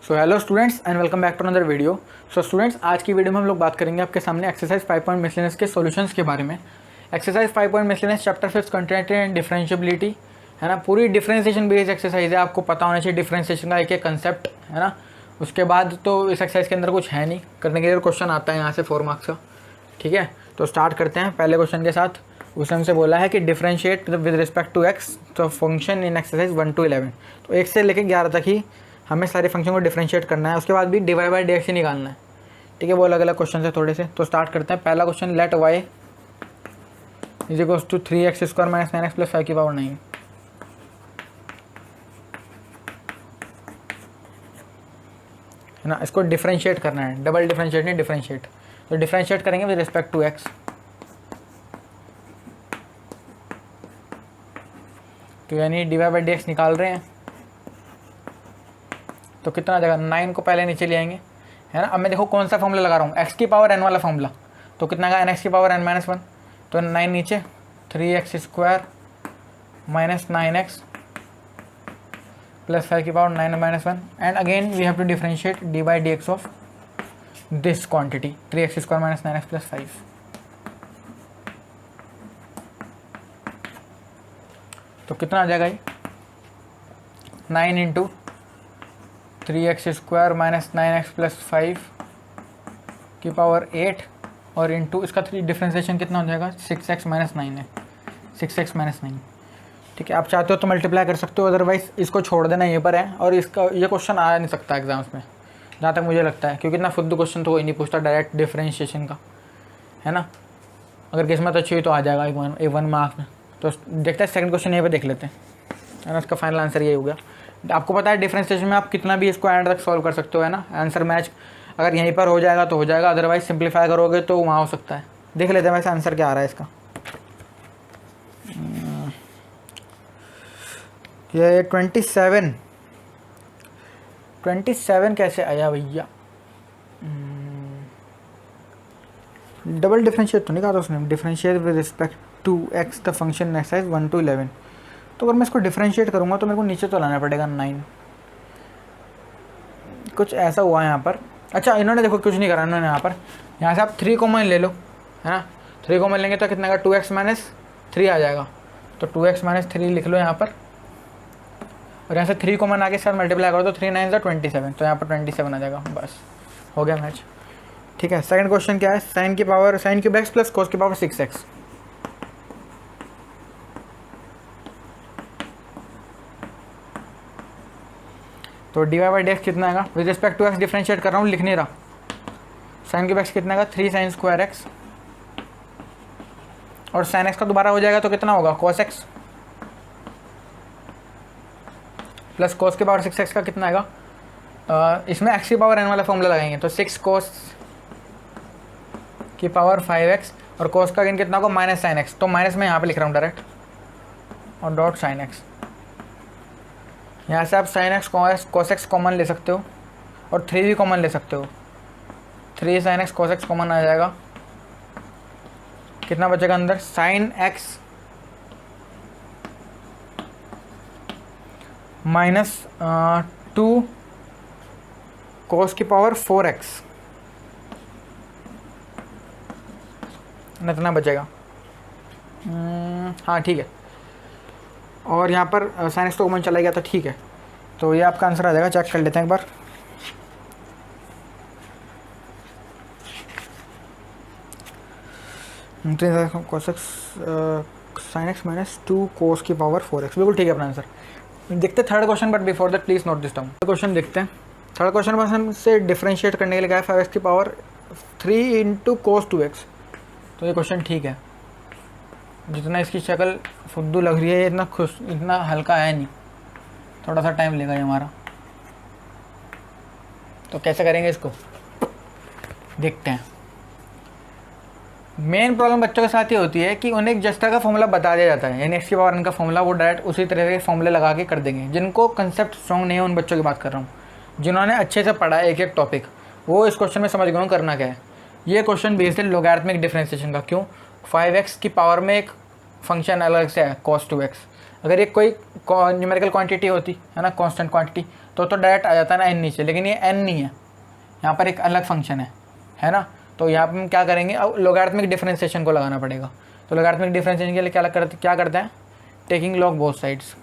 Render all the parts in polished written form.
So hello students and welcome back to another video. So students, आज की video में हम लोग बात करेंगे आपके सामने एक्सरसाइज 5 पॉइंट मिसलेनियस के सॉल्यूशंस के बारे में। Exercise 5 point miscellaneous chapter 5 continuity and differentiability है ना। पूरी डिफरेंशिएशन बेस्ड एक्सरसाइज है, आपको पता होना चाहिए डिफरेंशिएशन का एक एक कंसेप्ट है ना। उसके बाद तो इस एक्सरसाइज के अंदर कुछ है नहीं, करने के लिए क्वेश्चन आता है यहाँ से 4 मार्क्स का। ठीक है, तो स्टार्ट करते हैं पहले क्वेश्चन के साथ। उसने हमसे बोला है कि differentiate with respect to x तो फंक्शन इन एक्सरसाइज 1 to 11। तो 1 से लेकर 11 तक ही हमें सारे फंक्शन को डिफरेंशिएट करना है, उसके बाद भी डिवाई बाई डी एक्स ही निकालना है। ठीक है, वो अलग अलग क्वेश्चन है थोड़े से। तो स्टार्ट करते हैं। पहला question, let y is equals to 3x² minus 9x plus 5 की पावर 9 है ना। इसको डिफरेंशिएट करना है, डबल डिफरेंशिएट नहीं डिफरेंशिएट। तो डिफरेंशिएट करेंगे विद रिस्पेक्ट टू एक्स। तो यानी डिवाई बाई डी एक्स निकाल रहे हैं तो कितना आ जाएगा, 9 को पहले नीचे ले आएंगे है ना। अब मैं देखो कौन सा फॉर्मूला लगा रहा हूँ, x की पावर n वाला फॉर्मूला। तो कितना आएगा, nx की पावर n माइनस 1। तो 9 नीचे 3x² माइनस 9x प्लस 5 की power 9 minus 1। And again we have to differentiate d by D x of this quantity 3x² minus 9x plus 5। तो कितना आ जाएगा ये, 9 into 3x² minus 9x plus 5 की power 8 और इंटू इसका डिफरेंशिएशन कितना हो जाएगा, 6x माइनस 9 है, 6x माइनस 9। ठीक है, आप चाहते हो तो मल्टीप्लाई कर सकते हो, अदरवाइज इसको छोड़ देना यहीं पर है। और इसका ये क्वेश्चन आ नहीं सकता एग्जाम्स में जहाँ तक मुझे लगता है, क्योंकि इतना फुद्दू क्वेश्चन तो कोई नहीं पूछता डायरेक्ट डिफरेंशिएशन का है ना। अगर किस्मत अच्छी हुई तो आ जाएगा वन मार्क्स में। तो देखते हैं सेकंड क्वेश्चन यहीं पे देख लेते हैं है ना। इसका फाइनल आंसर यही हो गया। आपको पता है डिफरेंशिएशन में आप कितना भी इसको एंड तक सॉल्व कर सकते हो है ना। आंसर मैच अगर यहीं पर हो जाएगा तो हो जाएगा, अदरवाइज सिंप्लीफाई करोगे तो वहाँ हो सकता है। देख लेते हैं वैसे आंसर क्या आ रहा है इसका। ये 27 कैसे आया भैया। डबल डिफरेंशिएट तो नहीं कहा था उसने, differentiate with respect to x the function exercise 1 to 11। तो अगर मैं इसको डिफरेंशिएट करूँगा तो मेरे को नीचे तो लाना पड़ेगा 9। कुछ ऐसा हुआ है यहाँ पर। अच्छा, इन्होंने देखो कुछ नहीं करा इन्होंने यहाँ से आप 3 कॉमन ले लो है ना। 3 कॉमन लेंगे तो कितना का 2x माइनस 3 आ जाएगा। तो 2x माइनस 3 लिख लो यहाँ पर, और यहाँ से 3 कॉमन आगे साथ मल्टीप्लाई करो तो 3 9 27। तो यहाँ पर 27 आ जाएगा, बस हो गया मैच। ठीक है, सेकंड क्वेश्चन क्या है, साइन क्यूब एक्स प्लस कोस की पावर 6x। तो डी बाई डी एक्स कितना आएगा, with respect to x differentiate कर रहा हूँ, लिख नहीं रहा। साइन क्यूब एक्स कितना आएगा, 3 sin स्क्वायर एक्स, और साइन एक्स का दोबारा हो जाएगा तो कितना होगा, cos x प्लस कोस की पावर 6x का कितना आएगा। इसमें x की पावर n वाला फॉर्मूला लगाएंगे तो 6 cos की पावर 5x, और cos का अगेन कितना होगा, माइनस साइन एक्स। तो माइनस में यहाँ पे लिख रहा हूँ डायरेक्ट, और डॉट साइन एक्स। यहाँ से आप sine x cos x common ले सकते हो, और 3 भी कॉमन ले सकते हो। 3 sin x cos x common आ जाएगा, कितना बचेगा अंदर, साइन x माइनस 2 cos की पावर 4x, इतना बचेगा। हाँ ठीक है, और यहाँ पर साइन एक्स तो कॉमन चला गया था। ठीक है, तो ये आपका आंसर आ जाएगा। चेक कर लेते हैं एक बार। साइन एक्स माइनस 2 कोस की पावर 4x, बिल्कुल ठीक है अपना आंसर। देखते हैं third question, but before that please note this down. Question देखते हैं। थर्ड क्वेश्चन बस हमसे डिफरेंशिएट करने के लिए क्या है, 5x की पावर 3 इंटू कोस 2x। तो ये क्वेश्चन ठीक है, जितना इसकी शक्ल फुद्दू लग रही है इतना हल्का है नहीं, थोड़ा सा टाइम लेगा ये हमारा। तो कैसे करेंगे इसको, देखते हैं। मेन प्रॉब्लम बच्चों के साथ ये होती है कि उन्हें जिस तरह का फॉर्मूला बता दिया जाता है, यानी एक्स की पावर n का फॉर्मूला, वो डायरेक्ट उसी तरह के फॉर्मूले लगा के कर देंगे। जिनको कंसेप्ट स्ट्रॉन्ग नहीं है उन बच्चों की बात कर रहा हूँ, जिन्होंने अच्छे से पढ़ा है एक एक टॉपिक, वो इस क्वेश्चन में समझ गए करना क्या है। ये क्वेश्चन बेस्ड है लोगैरिथमिक डिफरेंशिएशन का। क्यों, 5x की पावर में एक फंक्शन अलग से है cos 2x, अगर ये कोई न्यूमेरिकल क्वांटिटी होती है ना, कांस्टेंट क्वांटिटी, तो डायरेक्ट आ जाता है ना n नीचे, लेकिन ये n नहीं है, यहाँ पर एक अलग फंक्शन है ना। तो यहाँ पर हम क्या करेंगे, अब लॉगरिथमिक डिफरेंशिएशन को लगाना पड़ेगा। तो लॉगरिथमिक डिफरेंशिएशन के लिए क्या करते हैं, taking log both sides.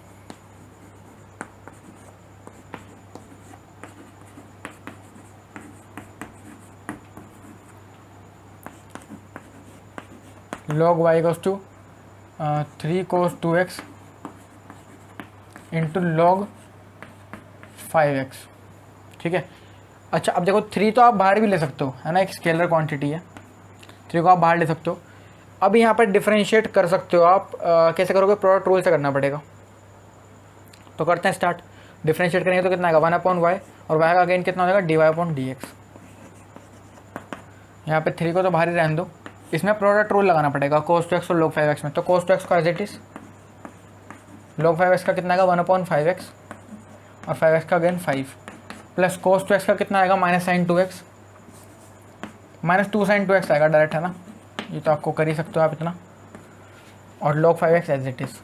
log y equals to 3 cos 2x into log 5x, ठीक है। अच्छा अब देखो 3 तो आप बाहर भी ले सकते हो, है ना, एक स्केलर क्वांटिटी है, 3 को आप बाहर ले सकते हो। अब यहाँ पर डिफरेंशिएट कर सकते हो आप, कैसे करोगे, प्रोडक्ट रूल से करना पड़ेगा। तो करते हैं स्टार्ट। डिफरेंशिएट करेंगे तो कितना आएगा, 1/y, और y का अगेन कितना हो जाएगा, dy/dx। यहाँ पे 3 को तो बाहर ही रहने दो, इसमें प्रोडक्ट रूल लगाना पड़ेगा cos 2x और log 5x में। तो cos 2x का as it is, log 5x का कितना आएगा, 1/5x, और 5x का अगेन 5, प्लस cos 2x का कितना आएगा, -sin 2x, -2 sin 2x आएगा डायरेक्ट, है ना, ये तो आपको कर ही सकते हो आप इतना, और log 5x as it is.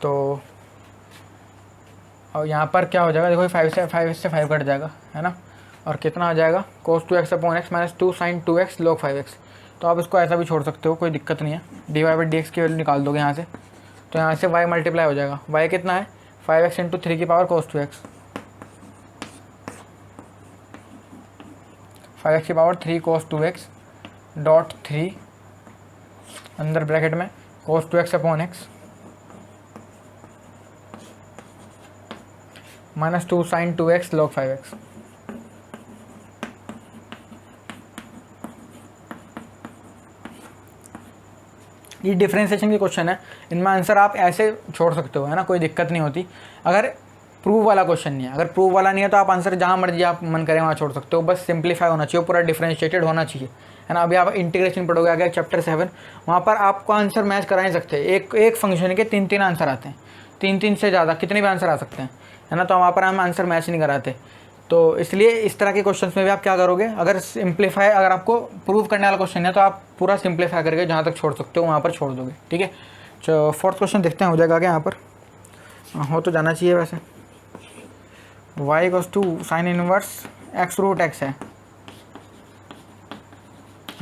तो और यहाँ पर क्या हो जाएगा, देखो 5 से 5 कट जाएगा, है ना, और कितना आ जाएगा, cos 2x/x -2 sin 2x log 5x। तो आप इसको ऐसा भी छोड़ सकते हो, कोई दिक्कत नहीं है। dy/dx की वैल्यू निकाल दोगे यहाँ से, तो यहाँ से y मल्टीप्लाई हो जाएगा। y कितना है, 5x इंटू 3 की पावर cos 2x, 5x की पावर 3 cos 2x डॉट 3 अंदर ब्रैकेट में cos 2x/x -2 sin 2x log 5x। ये डिफरेंशिएशन के क्वेश्चन है, इनमें आंसर आप ऐसे छोड़ सकते हो, है ना, कोई दिक्कत नहीं होती। अगर प्रूव वाला क्वेश्चन नहीं है, अगर प्रूव वाला नहीं है तो आप आंसर जहाँ मर्जी आप मन करें वहाँ छोड़ सकते हो, बस सिंप्लीफाई होना चाहिए, पूरा डिफरेंशिएटेड होना चाहिए, है ना। अभी आप इंटीग्रेशन पढ़ोगे आगे चैप्टर 7, वहाँ पर आपको आंसर मैच करा नहीं सकते, एक फंक्शन के 3 आंसर आते हैं, 3 से ज़्यादा कितने भी आंसर आ सकते हैं, है ना। तो वहाँ पर हम आंसर मैच नहीं कराते। तो इसलिए इस तरह के क्वेश्चंस में भी आप क्या करोगे, अगर सिंप्लीफाई, अगर आपको प्रूव करने वाला क्वेश्चन है तो आप पूरा सिंप्लीफाई करके जहाँ तक छोड़ सकते हो वहाँ पर छोड़ दोगे, ठीक है। तो फोर्थ क्वेश्चन देखते हैं, हो जाएगा क्या यहाँ पर, हो तो जाना चाहिए वैसे। y equals to sine inverse x√x है,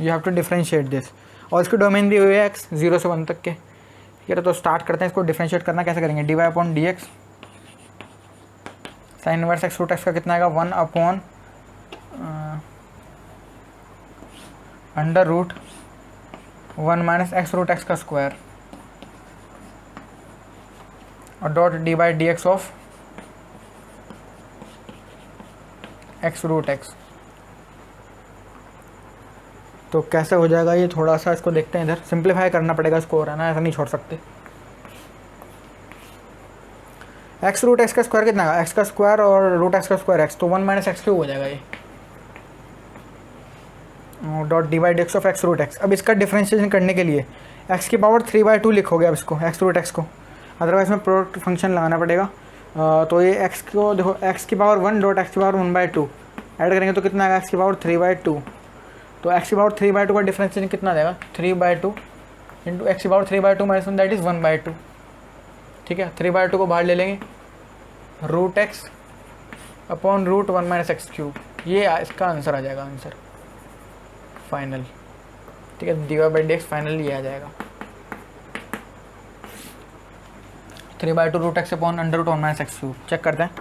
you have to differentiate this, और इसकी डोमेन दी हुई है x 0 से 1 तक के, ठीक है। तो स्टार्ट करते हैं इसको डिफरेंशिएट करना, कैसे करेंगे, dy/dx, साइन इनवर्स x√x का कितना आएगा, 1/(√1 - x√x का स्क्वायर, और डॉट d/dx ऑफ x√x। तो कैसे हो जाएगा ये, थोड़ा सा इसको देखते हैं, इधर सिंप्लीफाई करना पड़ेगा इसको, और है ना, ऐसा नहीं छोड़ सकते। x√x का स्क्वायर कितना है, x का स्क्वायर और √x का स्क्वायर x, तो 1 - x³ हो जाएगा ये, डॉट d/dx ऑफ x√x। अब इसका डिफरेंशिएशन करने के लिए x की पावर 3/2 लिखोगे अब इसको, x√x को, अदरवाइज में प्रोडक्ट फंक्शन लगाना पड़ेगा। तो ये x को देखो, x की पावर 1 डॉट x की पावर 1/2 ऐड करेंगे तो कितना आएगा, x की पावर 3/2। तो x की पावर 3/2 का डिफरेंशिएशन कितना देगा, 3/2 इंटू x की पावर 3/2 -1 दैट इज़ 1/2, ठीक है। 3/2 को बाहर ले लेंगे, √x/√1 - x³, ये इसका आंसर आ जाएगा, आंसर फाइनल, ठीक है। dy/dx फाइनल ये आ जाएगा, 3/2 √x/√1 - x³। चेक करते हैं,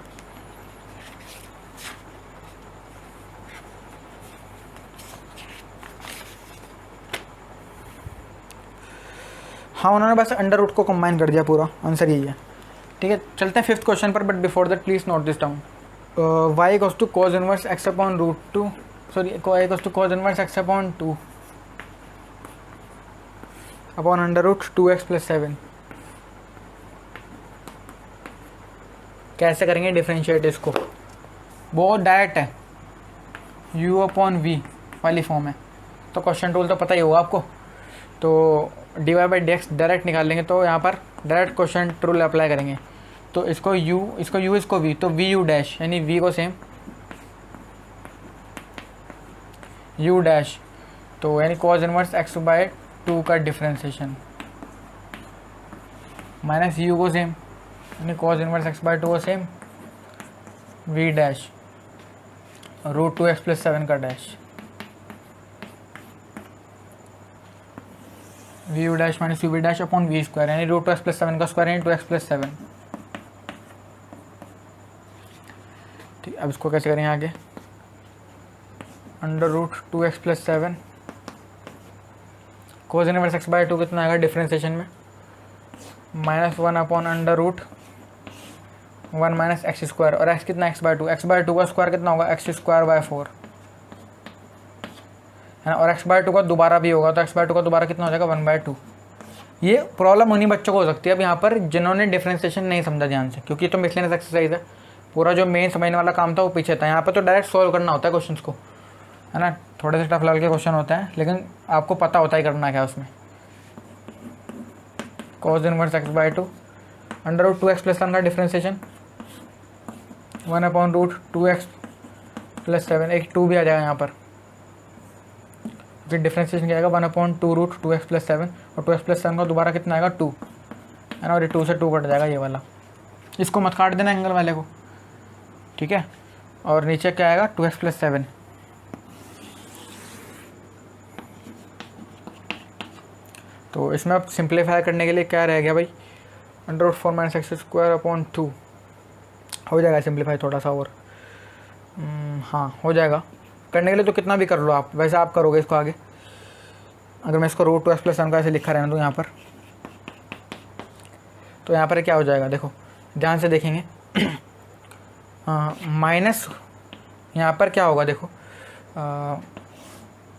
हाँ उन्होंने बस अंडर रूट को कंबाइन कर दिया, पूरा आंसर यही है, ठीक है। चलते हैं फिफ्थ क्वेश्चन पर, but before that please note this down. y equals to cos inverse x/√2, sorry y equals to cos inverse x/2 upon √2x + 7। कैसे करेंगे डिफरेंशिएट इसको, बहुत डायरेक्ट है, u/v वाली फॉर्म है, तो क्वेश्चन टूल तो पता ही होगा आपको। तो dy/dx डायरेक्ट निकाल लेंगे, तो यहाँ पर डायरेक्ट क्वेश्चन रूल अप्लाई करेंगे। तो इसको u, इसको v, तो v u डैश, यानी v को सेम u डैश, तो यानी cos इनवर्स x/2 का डिफरेंशिएशन, माइनस यू को सेम, यानी cos inverse x by two को same, V dash root two X plus 7 का dash, V U dash minus U V dash upon V square, यानी root two X plus 7 का square यानी 2x plus 7। ठीक, अब इसको कैसे करेंगे आगे, under root 2x plus 7 cos inverse x by 2 कितना आएगा डिफ्रेंसिएशन में, -1 upon under root 1 minus x square, और x कितना x बाय 2, एक्स बाय 2 का स्क्वायर कितना होगा एक्स स्क्वायर बाय 4 है ना, और x बाय 2 का दोबारा भी होगा तो x बाय 2 का दोबारा कितना हो जाएगा 1 बाय 2। ये प्रॉब्लम उन्हीं बच्चों को हो सकती है अब यहाँ पर जिन्होंने डिफ्रेंसिएशन नहीं समझा ध्यान से, क्योंकि तो मिसलेनियस एक्सरसाइज है, पूरा जो मेन समझने वाला काम था वो पीछे था। यहाँ पर तो डायरेक्ट सॉल्व करना होता है क्वेश्चंस को, है ना, थोड़े से टफ लेवल के क्वेश्चन होते हैं लेकिन आपको पता होता ही करना क्या उसमें। Cos inverse x by 2 under root 2x plus 1 का differentiation 1 upon root 2x plus 7, एक 2 भी आ जाएगा यहाँ पर, फिर डिफ्रेंसिएशन क्या आएगा 1 अपॉन 2 रूट 2x प्लस 7, और 2x प्लस 7 का दोबारा कितना आएगा 2 है ना, और ये 2 से 2 कट जाएगा ये वाला, इसको मत काट देना एंगल वाले को, ठीक है। और नीचे क्या आएगा 2x प्लस 7, तो इसमें अब सिंप्लीफाई करने के लिए क्या रह गया भाई, under root 4 minus x square upon 2 हो जाएगा सिंप्लीफाई थोड़ा सा और, हाँ हो जाएगा। करने के लिए तो कितना भी कर लो आप, वैसे आप करोगे इसको आगे, अगर मैं इसको रूट 2x प्लस 1 का ऐसे लिखा रहना तो यहाँ पर, तो यहाँ पर क्या हो जाएगा देखो ध्यान से देखेंगे, माइनस यहाँ पर क्या होगा देखो,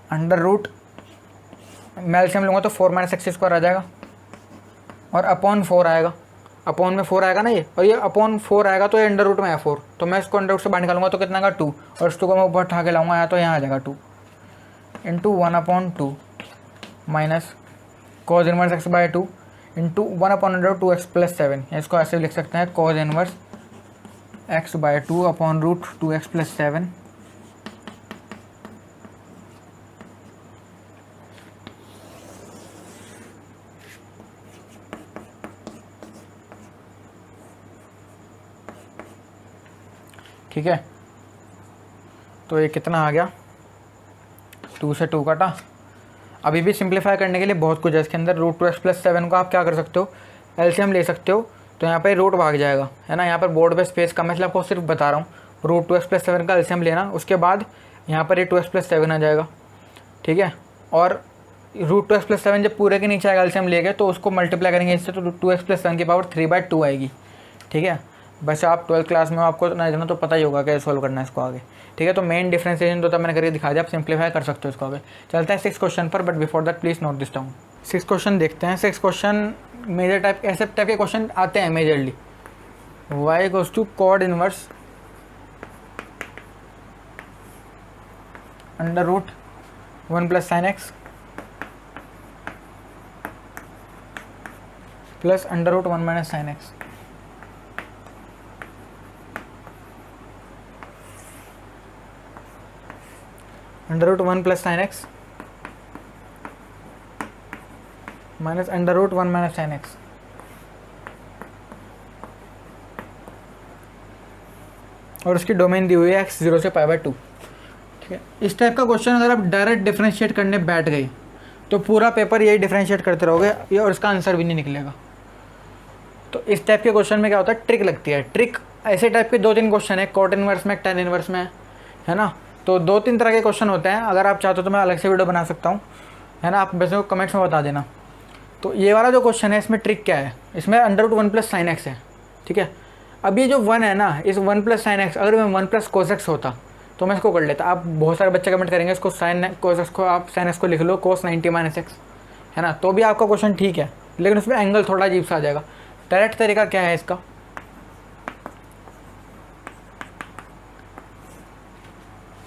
अंडर रूट मैं एलसीएम लूँगा तो 4 माइनस एक्स स्क्वायर आ जाएगा, और अपॉन 4 आएगा, अपॉन में 4 आएगा ना ये, और ये अपॉन 4 आएगा तो ये अंडर रूट में है 4, तो मैं इसको अंडर रूट से बाहर निकालूंगा तो कितना आएगा 2, और इसको मैं ऊपर उठा के लाऊंगा यहाँ तो यहाँ आ जाएगा 2 into 1 upon 2 minus cos inverse x by 2 into 1 upon under root 2x plus 7, इसको ऐसे लिख सकते हैं cos inverse x by 2 upon root 2x plus 7 ठीक है। तो ये कितना आ गया 2 से 2 काटा, अभी भी सिंप्लीफाई करने के लिए बहुत कुछ है इसके अंदर। रूट 2x प्लस 7 को आप क्या कर सकते हो, एलसीएम ले सकते हो, तो यहाँ पे रूट भाग जाएगा, है ना, यहाँ पर बोर्ड पे स्पेस कम है इसलिए आपको सिर्फ बता रहा हूँ। रूट 2x प्लस 7 का एलसीएम लेना, उसके बाद यहाँ पर ये 2x प्लस 7 आ जाएगा, ठीक है। और रूट 2x प्लस 7 जब पूरे के नीचे आएगा एलसीएम लेके तो उसको मल्टीप्लाई करेंगे इससे, तो 2x प्लस 7 की पावर 3/2 आएगी, ठीक है। बस आप 12th क्लास में आपको ना जाना तो पता ही होगा कैसे सॉल्व करना है इसको आगे, ठीक है। तो मेन डिफरेंशिएशन तो तब मैंने करके दिखा दिया, आप सिंप्लीफाई कर सकते हो इसको आगे। चलते हैं 6th क्वेश्चन पर, but before that please note this down. 6th question देखते हैं। 6th क्वेश्चन मेजर टाइप, ऐसे टाइप के क्वेश्चन आते हैं majorly. y equals to cot inverse under root 1 plus sine x plus under root 1 minus sine x, under root 1 plus sine x minus under root 1 minus sine x. और उसकी domain दी हुई है x 0 से π/2, ठीक है। इस टाइप का question अगर आप डायरेक्ट डिफरेंशिएट करने बैठ गए तो पूरा पेपर यही डिफरेंशिएट करते रहोगे और इसका आंसर भी नहीं निकलेगा। तो इस टाइप के क्वेश्चन में क्या होता है, ट्रिक लगती है। ट्रिक ऐसे टाइप के 2-3 क्वेश्चन है, कॉट इनवर्स में, tan इनवर्स में, है ना। तो 2-3 तरह के क्वेश्चन होते हैं, अगर आप चाहते हो तो मैं अलग से वीडियो बना सकता हूँ, है ना। आप वैसे कमेंट्स में बता देना। तो ये वाला जो क्वेश्चन है इसमें ट्रिक क्या है, इसमें under root 1 plus sine x है, ठीक है। अब ये जो 1 है ना, इस 1 प्लस साइन एक्स, अगर मैं 1 प्लस कोस एक्स होता तो मैं इसको कर लेता। आप बहुत सारे बच्चे कमेंट करेंगे इसको साइन कोस एक्स को, आप साइन एक्स को लिख लो कोस 90 माइनस एक्स, है ना, तो भी आपका क्वेश्चन ठीक है, लेकिन उसमें एंगल थोड़ा अजीब सा आ जाएगा। डायरेक्ट तरीका क्या है इसका,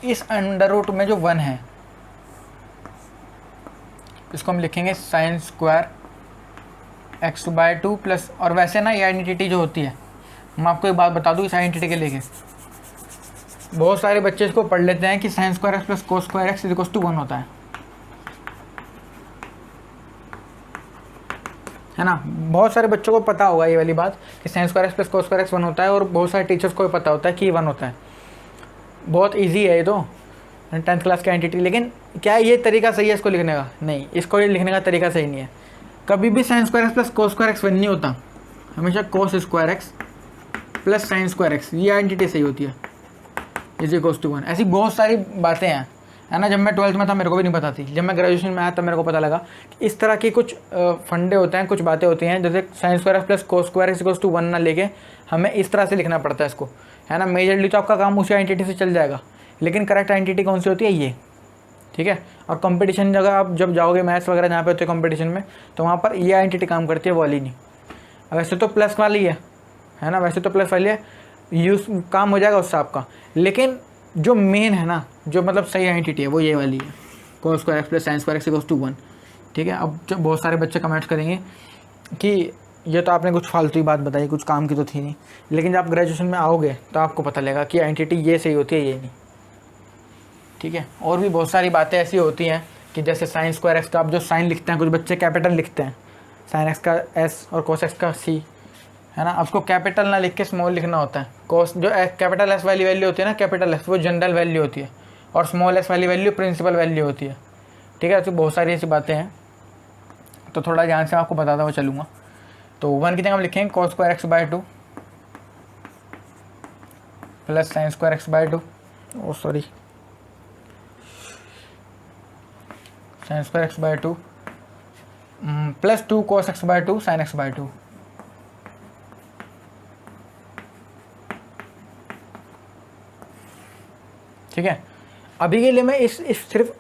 इस अंडर रूट में जो 1 है इसको हम लिखेंगे साइन स्क्वायर x/2 प्लस, और वैसे ना ये आइडेंटिटी जो होती है, मैं आपको एक बात बता दूँ इस आइडेंटिटी के लेके, बहुत सारे बच्चे इसको पढ़ लेते हैं कि sine square x plus cos square x equals to 1 होता है। है ना। बहुत सारे बच्चों को पता होगा ये वाली बात कि sine square x plus cos square x 1 होता है, और बहुत सारे टीचर्स को भी पता होता है कि 1 होता है। बहुत ईजी है ये तो 10th क्लास का एंटिटी। लेकिन क्या ये तरीका सही है इसको लिखने का? नहीं, इसको ये लिखने का तरीका सही नहीं है। कभी भी sign square x plus cos square x 1 नहीं होता, हमेशा कोस square x plus sine square x, ये एंटिटी सही होती है, इज इक्वल्स टू 1। ऐसी बहुत सारी बातें हैं, है ना। जब मैं 12th में था मेरे को भी नहीं पता थी, जब मैं ग्रेजुएशन में आया तब मेरे को पता लगा कि इस तरह की कुछ फंडे होते हैं, कुछ बातें होती हैं, जैसे sine square x plus cos square x equals to 1 ना लेके हमें इस तरह से लिखना पड़ता है इसको, है ना। मेजरली तो आपका काम उसी एंटिटी से चल जाएगा, लेकिन करेक्ट एंटिटी कौन सी होती है? ये, ठीक है। और कंपटीशन जगह आप जब जाओगे मैथ्स वगैरह जहाँ पे होते हैं कंपटीशन में, तो वहाँ पर ये एंटिटी काम करती है, वो वाली नहीं। वैसे तो प्लस वाली है ना, वैसे तो प्लस वाली है, यूज काम हो जाएगा उससे आपका। लेकिन जो मेन है ना, जो मतलब सही एंटिटी है, वो ये वाली है, cos square x plus sine square x equals to 1, ठीक है। अब जब बहुत सारे बच्चे कमेंट करेंगे कि ये तो आपने कुछ फालतू ही बात बताई, कुछ काम की तो थी नहीं, लेकिन जब आप ग्रेजुएशन में आओगे तो आपको पता लगेगा कि एंटिटी ये सही होती है, ये नहीं, ठीक है। और भी बहुत सारी बातें ऐसी होती हैं कि जैसे साइन स्क्वायर एक्स का आप जो साइन लिखते हैं, कुछ बच्चे कैपिटल लिखते हैं, साइन एक्स का एस और कोस एक्स का सी, है ना। आपको कैपिटल ना लिख के स्मॉल लिखना होता है। कोस जो कैपिटल एस वाली वैल्यू होती है ना, कैपिटल एस वो जनरल वैल्यू होती है, और स्मॉल एस वाली वैल्यू प्रिंसिपल वैल्यू होती है, ठीक है। तो बहुत सारी ऐसी बातें हैं, तो थोड़ा ध्यान से आपको बताता हुआ चलूँगा। तो 1 की जगह हम लिखेंगे cos square x by 2 plus sine square x by 2, oh sorry, sine square x by 2 plus 2 cos x by 2 sine x by 2, ठीक है। अभी के लिए मैं इस सिर्फ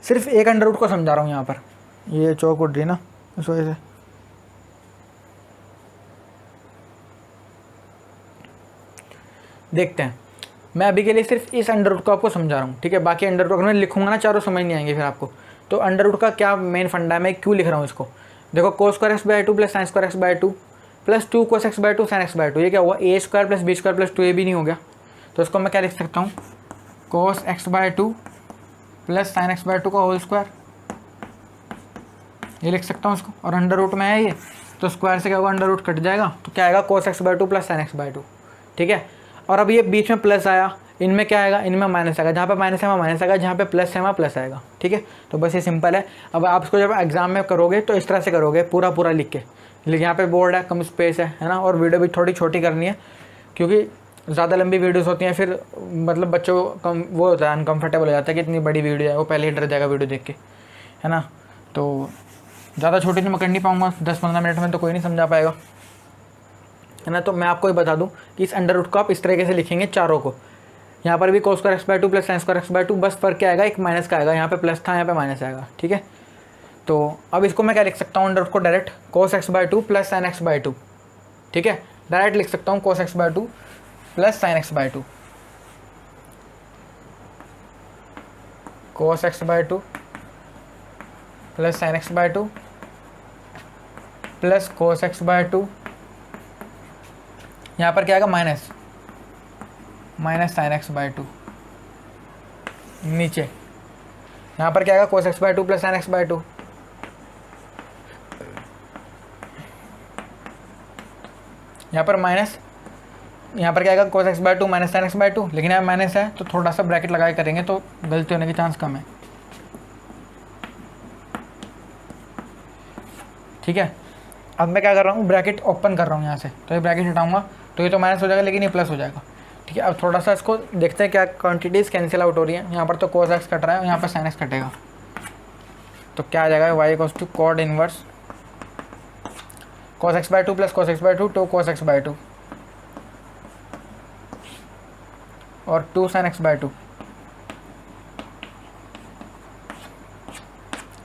सिर्फ एक अंडर रूट को समझा रहा हूँ यहाँ पर, ये चौक उड़ रही है ना इस वजह से। देखते हैं, मैं अभी के लिए सिर्फ इस अंडर रूट को आपको समझा रहा हूँ, ठीक है। बाकी अंडर रूट अगर मैं लिखूंगा ना चारों समझ नहीं आएंगे फिर आपको। तो अंडर रूट का क्या मेन फंडा है, मैं क्यों लिख रहा हूँ इसको? देखो, cos square x by 2 plus sine square x by 2 plus 2 cos x by 2 sine x by 2, ये क्या हुआ? A square plus B square plus 2 A भी नहीं हो गया? तो इसको मैं क्या लिख सकता हूँ? Cos x by 2 plus sine x by 2 का होल स्क्वायर, ये लिख सकता हूँ इसको। और अंडर रूट में है ये, तो स्क्वायर से क्या होगा? अंडर रूट कट जाएगा, तो क्या आएगा? Cos x by 2 plus sine x by 2, ठीक है। और अब ये बीच में प्लस आया, इनमें क्या आएगा? इनमें माइनस आएगा, जहाँ पे माइनस है वहाँ माइनस आएगा, जहाँ पे प्लस है वहाँ प्लस आएगा, ठीक है। तो बस ये सिंपल है। अब आप इसको जब एग्जाम में करोगे तो इस तरह से करोगे, पूरा पूरा लिख के। लेकिन यहाँ पे बोर्ड है, कम स्पेस है ना, और वीडियो भी थोड़ी छोटी करनी है, क्योंकि ज़्यादा लंबी वीडियोस होती हैं, फिर मतलब बच्चों को कम वो होता है, अनकम्फर्टेबल हो जाता है कि इतनी बड़ी वीडियो है, वो पहले ही डर जाएगा वीडियो देख के, है ना। तो ज़्यादा छोटी तो मैं कर नहीं पाऊँगा, 10-15 मिनट में तो कोई नहीं समझा पाएगा, है ना। तो मैं आपको ये बता दूं कि इस अंडर रूट को आप इस तरीके से लिखेंगे चारों को। यहाँ पर भी cos square x by 2 plus sine square x by 2, बस फर्क क्या आएगा? एक माइनस का आएगा, यहाँ पे प्लस था, यहाँ पे माइनस आएगा, ठीक है। तो अब इसको मैं क्या लिख सकता हूँ? अंडर रूट को direct cos x by 2 plus sine x by 2, ठीक है। डायरेक्ट लिख सकता हूँ cos x by 2 plus sine x by 2, cos x by 2 plus sine x by 2 plus cos x by 2, यहाँ पर क्या आएगा? माइनस साइन एक्स बाय 2, नीचे यहाँ पर क्या आएगा? Cos x by 2 plus sine x by 2, यहाँ पर माइनस, यहाँ पर क्या आएगा? Cos x by 2 minus sine x by 2, लेकिन यहाँ माइनस है तो थोड़ा सा ब्रैकेट लगा के करेंगे तो गलती होने की चांस कम है, ठीक है। अब मैं क्या कर रहा हूँ? ब्रैकेट ओपन कर रहा हूँ यहाँ से, तो ये ब्रैकेट हटाऊंगा तो ये तो माइनस हो जाएगा, लेकिन ये प्लस हो जाएगा, ठीक है। अब थोड़ा सा इसको देखते हैं क्या क्वांटिटीज़ कैंसिल आउट हो रही है। यहाँ पर तो कोस एक्स कट रहा है, यहाँ पर साइन एक्स कटेगा, तो क्या आ जाएगा? Y equals to cot inverse cos x by 2 plus cos x by 2 2 cos x by 2 और 2 साइन एक्स बाय 2,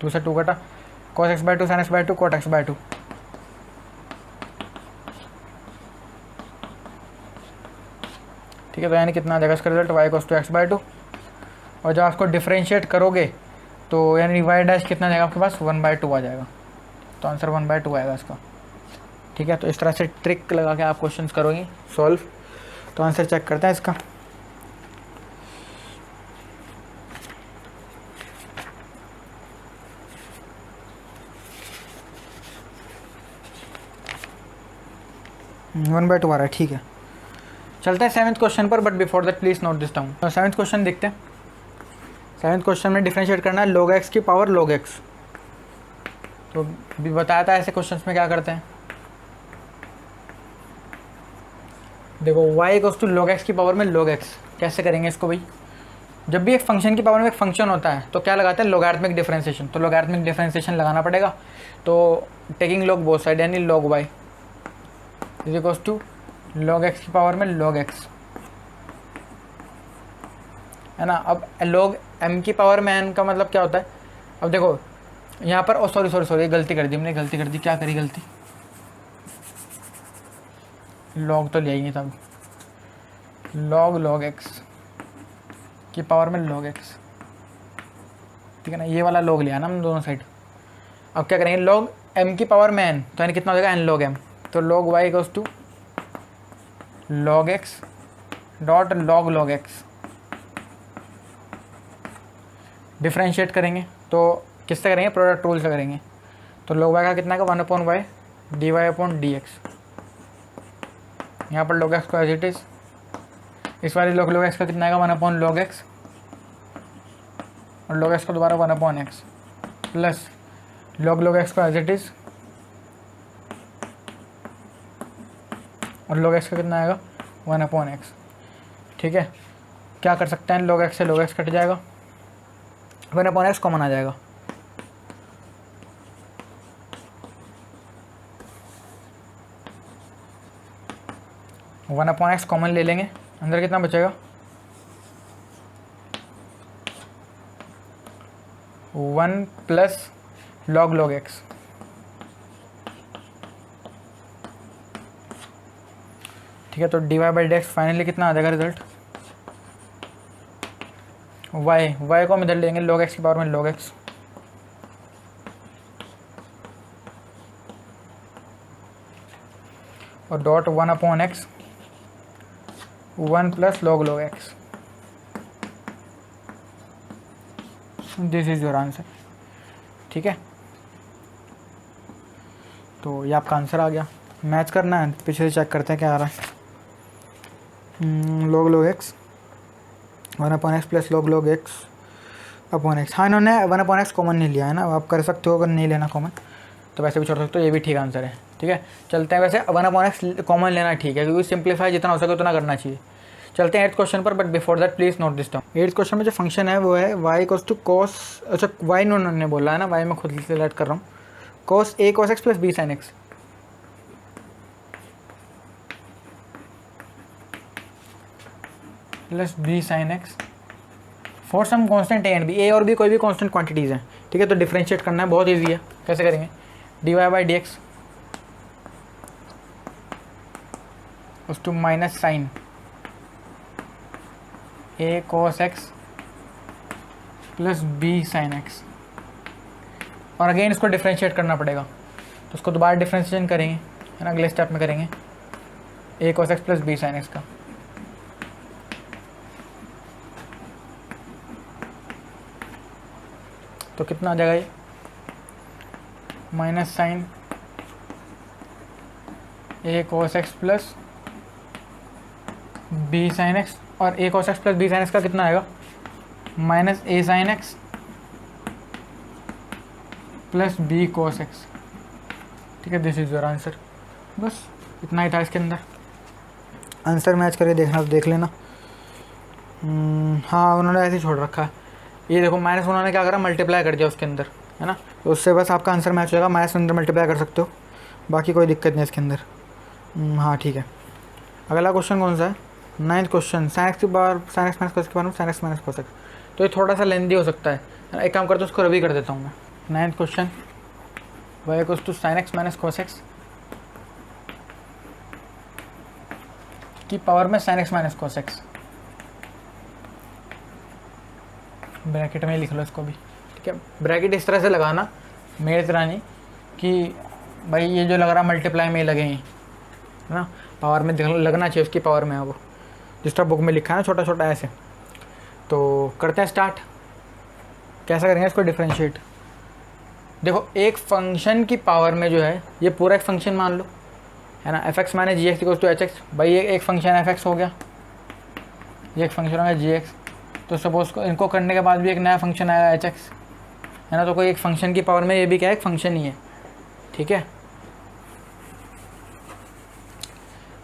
2 से 2 कटा, cos x by 2 sine x by 2 cot x by 2, ठीक है। तो यानी कितना आ जाएगा इसका result? Y equals to x by 2, और जब आपको डिफ्रेंशिएट करोगे तो यानी वाई डैश कितना आ जाएगा आपके पास? 1/2 आ जाएगा, तो आंसर 1/2 आएगा इसका, ठीक है। तो इस तरह से ट्रिक लगा के आप क्वेश्चन करोगे सॉल्व। तो आंसर चेक करते हैं इसका। 1/2 आ रहा है, ठीक है। चलते हैं 7th क्वेश्चन पर, but before that please note this down. तो 7th क्वेश्चन देखते हैं। 7th क्वेश्चन में डिफरेंशिएट करना है log x की पावर log x। तो भी बताया था ऐसे क्वेश्चंस में क्या करते हैं। देखो y equals to log x की पावर में log x, कैसे करेंगे इसको भाई। जब भी एक फंक्शन की पावर में एक फंक्शन होता है तो क्या लगाते हैं, लोगारिथमिक डिफरेंशिएशन। तो लोगारिथमिक डिफरेंशिएशन लगाना पड़ेगा। तो टेकिंग log बोथ साइड यानी log y is equals to log x की पावर में log x, है ना। अब log m की पावर में n का मतलब क्या होता है। अब देखो यहाँ पर सॉरी गलती कर दी हमने, गलती कर दी। क्या करी गलती, log तो ले आएंगे तब, log x की पावर में log x, ठीक है ना। ये वाला log लिया ना हम दोनों साइड। अब क्या करेंगे, log m की पावर में n, तो यानी कितना हो जाएगा n log m। तो log y equals to log x dot log x। Differentiate करेंगे तो किससे करेंगे, प्रोडक्ट रूल से करेंगे। तो log y का कितना का 1/y dy/dx। यहाँ पर log x को एज इट इज़, इस वाले log x का कितना आएगा 1/log x, और log x को दोबारा 1/x प्लस log x को एज इट इज़, और log x का कितना आएगा 1/x, ठीक है। क्या कर सकते हैं, log x से log x कट जाएगा, 1/x कॉमन आ जाएगा। वन अपॉन एक्स कॉमन ले लेंगे, अंदर कितना बचेगा 1 प्लस log x। ठीक है, तो dy/dx फाइनली कितना आ जाएगा रिजल्ट, y को हम इधर लेंगे log x की पावर में log x, और dot 1/x 1 plus log x। This is your answer, ठीक है। तो ये आपका आंसर आ गया। मैच करना है, पीछे से चेक करते हैं क्या आ रहा है। log x 1/x plus log x upon x। हाँ, इन्होंने 1/x कॉमन नहीं लिया है ना, आप कर सकते हो अगर नहीं लेना कॉमन तो वैसे भी छोड़ सकते हो, ये भी ठीक आंसर है, ठीक है। चलते हैं, वैसे 1/x कॉमन लेना ठीक है क्योंकि सिंप्लीफाई जितना हो सके उतना करना चाहिए। चलते हैं 8th क्वेश्चन पर, but before that please note this down. 8th question में जो फंक्शन है वो है y इक्वल्स टू cos, अच्छा y उन्होंने बोला है ना, y मैं खुद सिलेक्ट कर रहा हूँ, cos a cos x plus b sin x। Plus b sin x for some constant a and b, a और b कोई भी कांस्टेंट क्वांटिटीज़ हैं, ठीक है। तो डिफरेंशिएट करना है, बहुत ईजी है। कैसे करेंगे, dy/dx उस to minus sine a cos x plus b sin x, और अगेन इसको डिफरेंशिएट करना पड़ेगा, तो उसको दोबारा डिफरेंशिएशन करेंगे, है ना, अगले स्टेप में करेंगे a cos x plus b sin x का। तो कितना आ जाएगा ये, minus sine a cos x plus b sin x, और a cos x plus b sin x का कितना आएगा, minus a sin x plus b cos x, ठीक है। This is your answer. बस इतना ही था इसके अंदर। आंसर मैच करके देखना तो देख लेना। हाँ, उन्होंने ऐसे ही छोड़ रखा है। ये देखो माइनस उन्होंने क्या करा, मल्टीप्लाई कर दिया उसके अंदर, है ना, तो उससे बस आपका आंसर मैच हो जाएगा। माइनस अंदर मल्टीप्लाई कर सकते हो, बाकी कोई दिक्कत नहीं इसके अंदर। हाँ ठीक है। अगला क्वेश्चन कौन सा है, 9th क्वेश्चन, sin x की बार sin x माइनस cos के बारे में sin x minus cos x। तो ये थोड़ा सा लेंदी हो सकता है, एक काम करते हैं उसको रवि कर देता हूँ मैं। 9th question y equals to sin x minus cos x की पावर में sin x minus cos x, bracket में लिख लो इसको भी, ठीक है। ब्रैकेट इस तरह से लगाना, मेरे तरह नहीं कि भाई ये जो लग रहा मल्टीप्लाई में लगे हैं, है ना, पावर में लगना चाहिए, उसकी पावर में है वो, जिस तरह बुक में लिखा है ना, छोटा छोटा ऐसे। तो करते हैं स्टार्ट। कैसा करेंगे इसको डिफरेंशिएट। देखो एक फंक्शन की पावर में जो है, ये पूरा एक फंक्शन मान लो, है ना। F x minus g x equal to h x, भाई ये एक फंक्शन एफ एक्स हो गया, ये एक फंक्शन हो गया जी एक्स। तो सपोज को इनको करने के बाद भी एक नया फंक्शन आएगा एच एक्स, है ना। तो कोई एक फंक्शन की पावर में ये भी क्या है, एक फंक्शन ही है, ठीक है।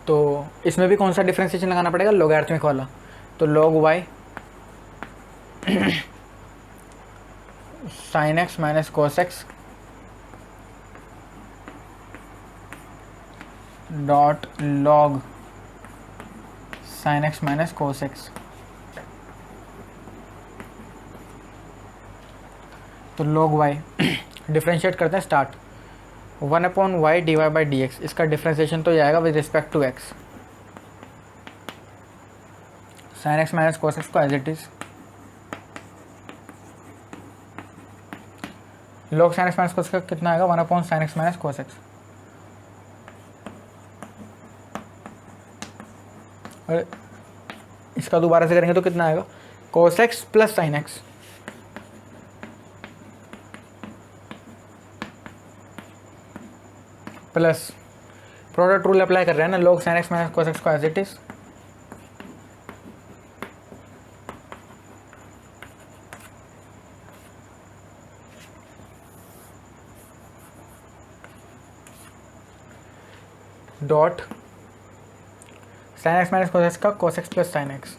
तो इसमें भी कौन सा डिफ्रेंशिएशन लगाना पड़ेगा, लोगैरिथमिक वाला। तो log y sin x minus cos x dot log sin x minus cos x। तो log y डिफ्रेंशिएट करते हैं, स्टार्ट 1/y dy/dx, इसका डिफ्रेंशिएशन तो ये आएगा with respect to x, sin x minus cos x को as it is log sin x minus cos x कितना आएगा, 1/sin x minus cos x। और इसका दोबारा से करेंगे तो कितना आएगा, cos x plus sin x, plus product rule apply कर रहे हैं ना, log sin x minus cos x को as it is dot sin x minus cos x का cos x plus sin x।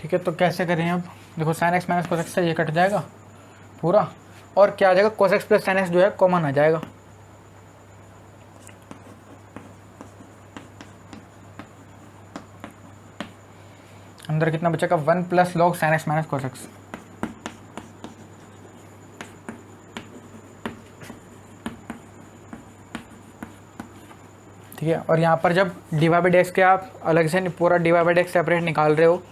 ठीक है, तो कैसे करें अब, देखो sin x minus cos x से ये कट जाएगा पूरा, और क्या आ जाएगा, cos x plus sin x जो है कॉमन आ जाएगा। अंदर कितना बचेगा, 1 plus log sin x minus cos x। ठीक है, और यहाँ पर जब dy/dx के आप अलग से पूरा dy/dx सेपरेट निकाल रहे हो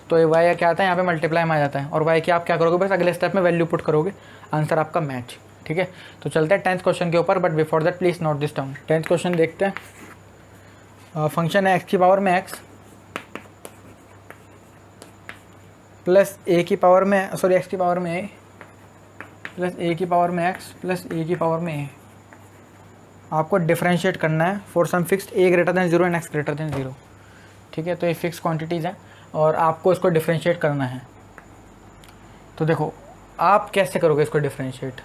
तो ये y क्या आता है, यहाँ पे मल्टीप्लाई में आ जाता है, और y की आप क्या करोगे, बस अगले स्टेप में वैल्यू पुट करोगे, आंसर आपका मैच। ठीक है, तो चलते हैं 10th क्वेश्चन के ऊपर, but before that please note this down. 10th question देखते हैं। फंक्शन है x की पावर में x प्लस a की पावर में, सॉरी x की पावर में a प्लस a की पावर में x प्लस a की पावर में a। आपको डिफरेंशिएट करना है for some fixed a greater then 0 and x greater than 0। ठीक है, तो ये फिक्स क्वांटिटीज़ हैं और आपको इसको डिफरेंशिएट करना है। तो देखो आप कैसे करोगे इसको डिफरेंशिएट,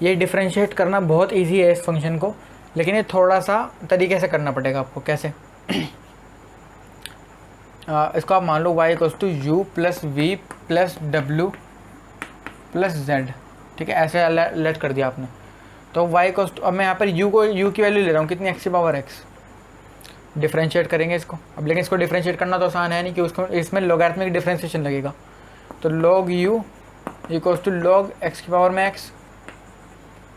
ये डिफरेंशिएट करना बहुत इजी है इस फंक्शन को, लेकिन ये थोड़ा सा तरीके से करना पड़ेगा आपको। कैसे इसको आप मान लो y equals to u plus v plus डब्ल्यू प्लस जेड। ठीक है, ऐसे लेट कर दिया आपने। तो y इक्वल्स टू, अब मैं यहाँ पर u की वैल्यू ले रहा हूँ कितनी, x की पावर x। डिफरेंशिएट करेंगे इसको अब, लेकिन इसको डिफरेंशिएट करना तो आसान है नहीं, कि उसको इसमें लॉगरिथमिक डिफरेंशिएशन लगेगा। तो log u equals to log x की पावर में x।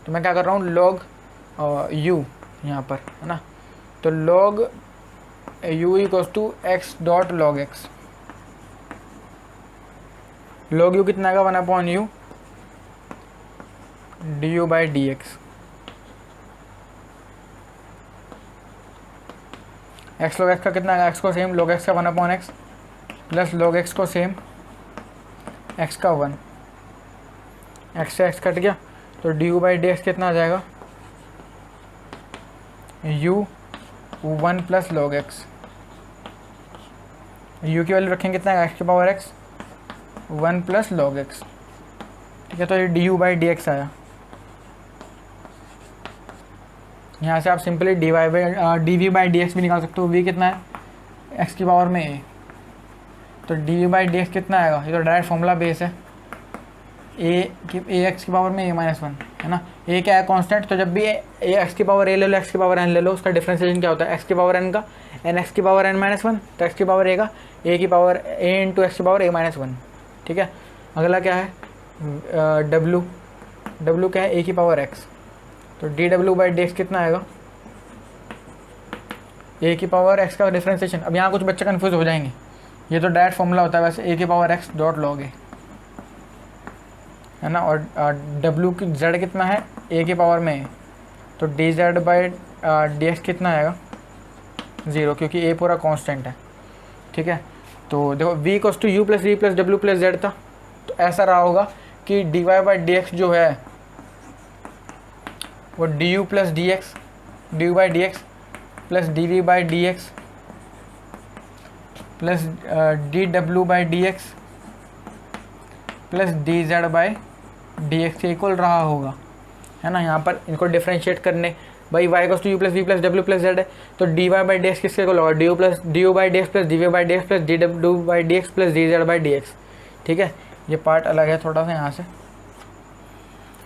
तो मैं क्या कर रहा हूँ, log u यहाँ पर, है ना। तो log u equals to x dot log x। log u कितना आएगा, 1/u du/dx। x log x का कितना आएगा, x को सेम log x का 1/x प्लस log x को सेम x का 1, x से x कट गया तो du/dx कितना आ जाएगा, u 1 plus log x। u की वैल्यू रखेंगे कितना, x की power x 1 plus log x। ठीक है, तो ये du/dx आया। यहाँ से आप सिंपली dv/dx भी निकाल सकते हो। v कितना है, x की पावर में a, तो dv/dx कितना आएगा, ये तो डायरेक्ट फॉर्मूला बेस है, ax की पावर में a माइनस 1, है ना। a क्या है, कांस्टेंट, तो जब भी x की पावर a ले लो, x की पावर n ले लो, उसका डिफरेंशिएशन क्या होता है, x की पावर n का n x की पावर n माइनस 1, तो x की पावर a का a की पावर a इंटू x की पावर a माइनस 1। ठीक है, अगला क्या है, w क्या है, a की पावर x, तो dw/dx कितना आएगा, a की पावर x का डिफरेंशिएशन। अब यहाँ कुछ बच्चे कंफ्यूज हो जाएंगे, ये तो डायरेक्ट फॉर्मूला होता है वैसे, a की power x dot log a, है ना। और w की z कितना है, a की पावर में a, तो dz/dx कितना आएगा, 0, क्योंकि a पूरा कांस्टेंट है। ठीक है, तो देखो v equals to u plus v plus w plus z था, तो ऐसा रहा होगा कि dy/dx जो है वो d u plus d x, d u by D x plus d we by D x plus D W by D x plus d z by D x के इक्वल रहा होगा, है ना। यहाँ पर इनको डिफ्रेंशिएट करने, भाई y equals to u plus v plus डब्ल्यू प्लस जेड है, तो D Y by D x किसके इक्वल होगा, d u by D x plus d we by D x plus D W by D x plus d z by D x. ठीक है, ये part अलग है थोड़ा सा यहाँ से।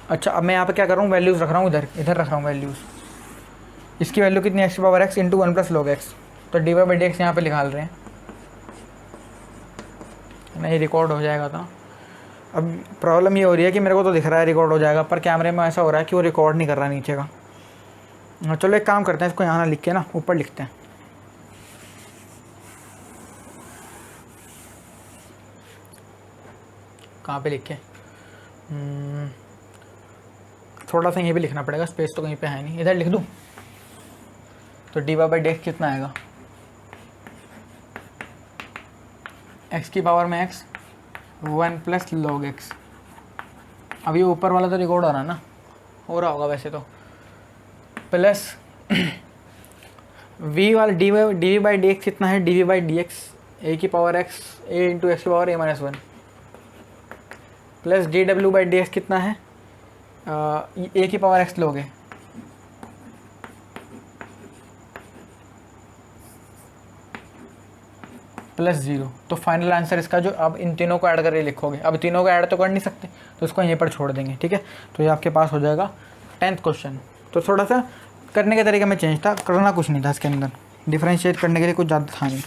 अच्छा, अब मैं यहाँ पे क्या कर रहा हूँ, वैल्यूज़ रख रहा हूँ, इधर रख रहा हूँ वैल्यूज़। इसकी वैल्यू कितनी, एक्स की power X into one plus log X, तो D Y by D X यहाँ पर निकाल रहे हैं, नहीं रिकॉर्ड हो जाएगा था। अब प्रॉब्लम ये हो रही है कि मेरे को तो दिख रहा है रिकॉर्ड हो जाएगा, पर कैमरे में ऐसा हो रहा है कि वो रिकॉर्ड नहीं कर रहा नीचे का। चलो एक काम करते हैं, इसको यहाँ ना लिख के ना ऊपर लिखते हैं। कहाँ पे लिखे, थोड़ा सा ये भी लिखना पड़ेगा, स्पेस तो कहीं पे है नहीं, इधर लिख दूँ। तो D Y by D x कितना आएगा, एक्स की पावर में x one plus log x. अब ये ऊपर वाला तो रिकॉर्ड हो रहा है ना, हो रहा होगा वैसे तो, प्लस वी वाला D we by D x कितना है, D we by D X A की power X A into X की power A minus one plus D W by D x कितना है, ए की power X log e plus zero. तो final answer इसका जो, अब इन तीनों को ऐड करके लिखोगे, अब तीनों को ऐड तो कर नहीं सकते, तो इसको यहीं पर छोड़ देंगे। ठीक है, तो ये आपके पास हो जाएगा 10th क्वेश्चन। तो थोड़ा सा करने के तरीके में चेंज था, करना कुछ नहीं था इसके अंदर, डिफ्रेंशिएट करने के लिए कुछ ज़्यादा था नहीं।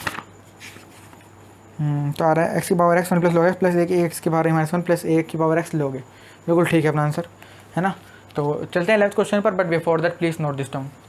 तो आ रहा है एक्स की power x one plus log x plus एक एक्स की power A minus one plus एक की पावर एक्स लोगे, बिल्कुल ठीक है अपना आंसर, है ना। तो चलते हैं 11th क्वेश्चन पर, but before that please note this down.